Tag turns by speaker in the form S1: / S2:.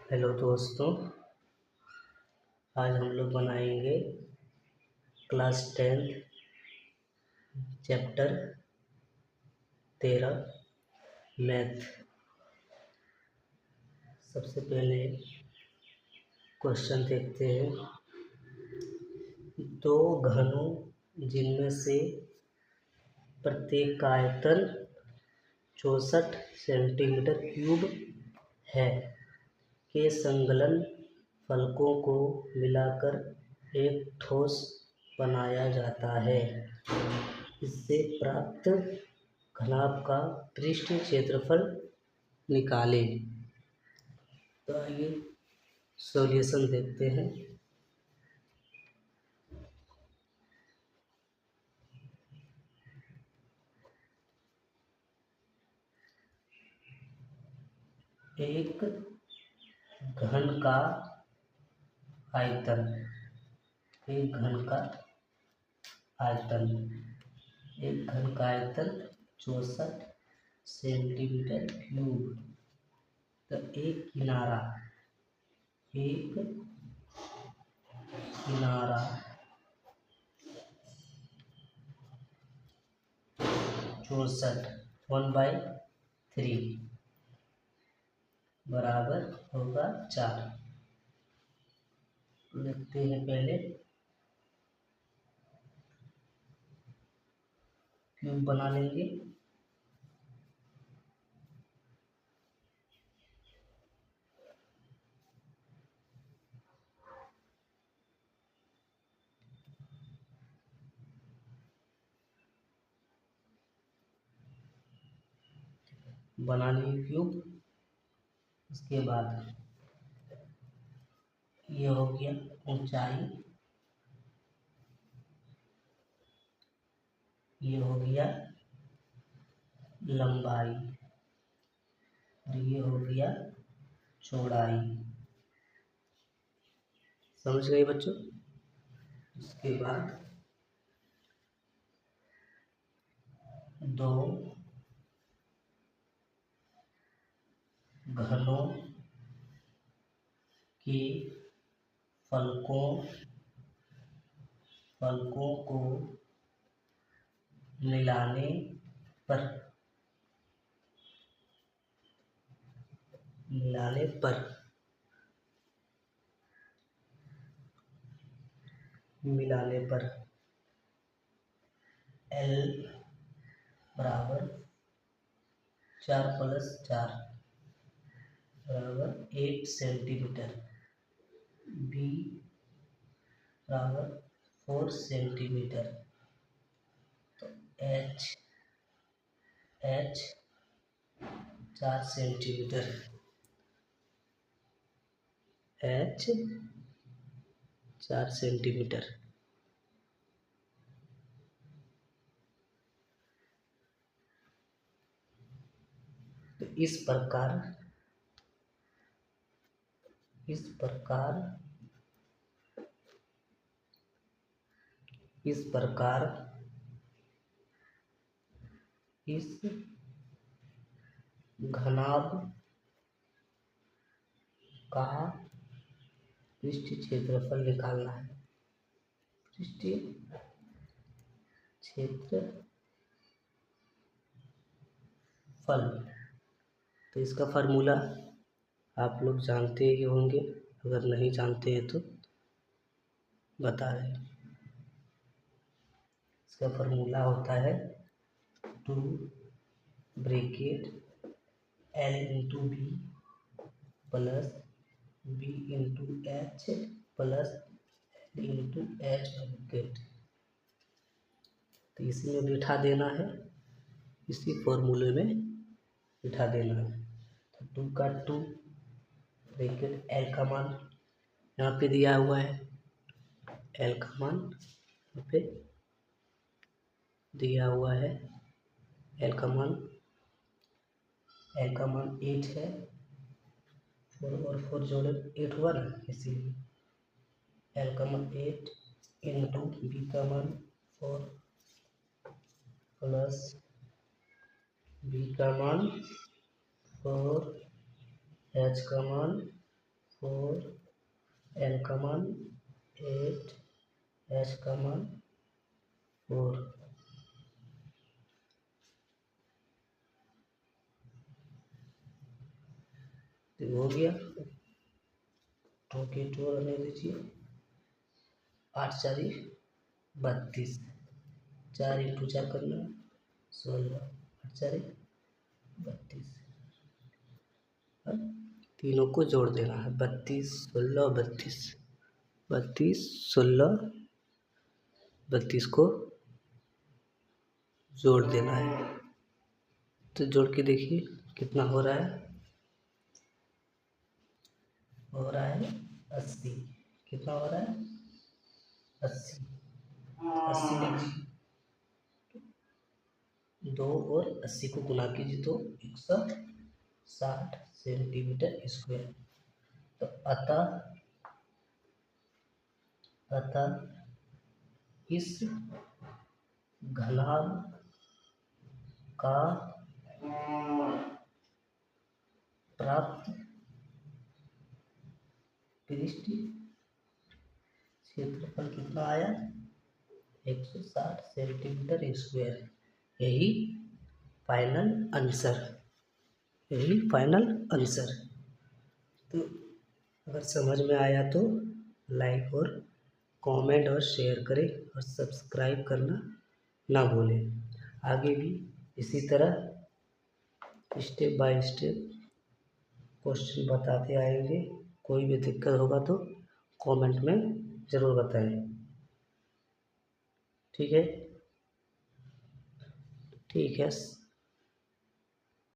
S1: Hello दोस्तों, आज हम लोग बनाएंगे क्लास 10 चैप्टर 13 मैथ। सबसे पहले क्वेश्चन देखते हैं। दो घनों जिनमें से प्रत्येक का आयतन 64 सेंटीमीटर क्यूब है के संकलन फलकों को मिलाकर एक ठोस बनाया जाता है। इससे प्राप्त घनाभ का पृष्ठ क्षेत्रफल निकालें। तो आइए सॉल्यूशन देखते हैं। एक घन का आयतन एक घन का आयतन 64 सेंटीमीटर क्यूब। तो एक किनारा 64 1/3 बराबर होगा 4। लिखते हैं पहले क्यूब बना लेंगे। बना लिए क्यूब। उसके बाद ये हो गया ऊंचाई, ये हो गया लंबाई और ये हो गया चौड़ाई। समझ गए बच्चों? उसके बाद दो घनों के फलकों को मिलाने पर L बराबर 4 + 4 बराबर 8 सेंटीमीटर, B बराबर 4 सेंटीमीटर। तो H 4 सेंटीमीटर, H 4 सेंटीमीटर। तो इस प्रकार इस घनाभ का पृष्ठ क्षेत्रफल निकालना है। पृष्ठ क्षेत्रफल, तो इसका फार्मूला आप लोग जानते ही होंगे, अगर नहीं जानते हैं तो बता रहे हैं। इसका फार्मूला होता है 2 bracket L × B plus B × H plus L × H bracket. तो इसमें बिठा देना है, इसी फॉर्मूले में बिठा देना है। तो 2 का 2 ब्रैकेट L का मान यहाँ पे दिया हुआ है, L का मान यहाँ पे दिया हुआ है। L का मान 8 है। 4 और 4 जोड़े 8 हुआ ना, इसीलिए L का मान 8 इंटू B का मान 4 प्लस B का मान 4 H का मान 4, L का मान 8, H का मान 4। तो हो गया, 2 के 2 रहने दीजिए, 8 4 32, 4 × 4 करना 16, 8 4 32। अब तीनों को जोड़ देना है, 32 16 32, 32 16 32 को जोड़ देना है। तो जोड़ के देखिए कितना हो रहा है, 80। कितना हो रहा है, 80। 80 लीजिए, 2 और 80 को गुना कीजिए तो 160 सेंटीमीटर स्क्वायर। तो अतः इस घनाभ का प्राप्त पृष्ठ क्षेत्रफल कितना आया, 160 सेंटीमीटर स्क्वायर। यही फाइनल आंसर। तो अगर समझ में आया तो लाइक और कमेंट और शेयर करें और सब्सक्राइब करना ना भूलें। आगे भी इसी तरह स्टेप बाय स्टेप क्वेश्चन बताते आएंगे। कोई भी दिक्कत होगा तो कमेंट में ज़रूर बताएं। ठीक है।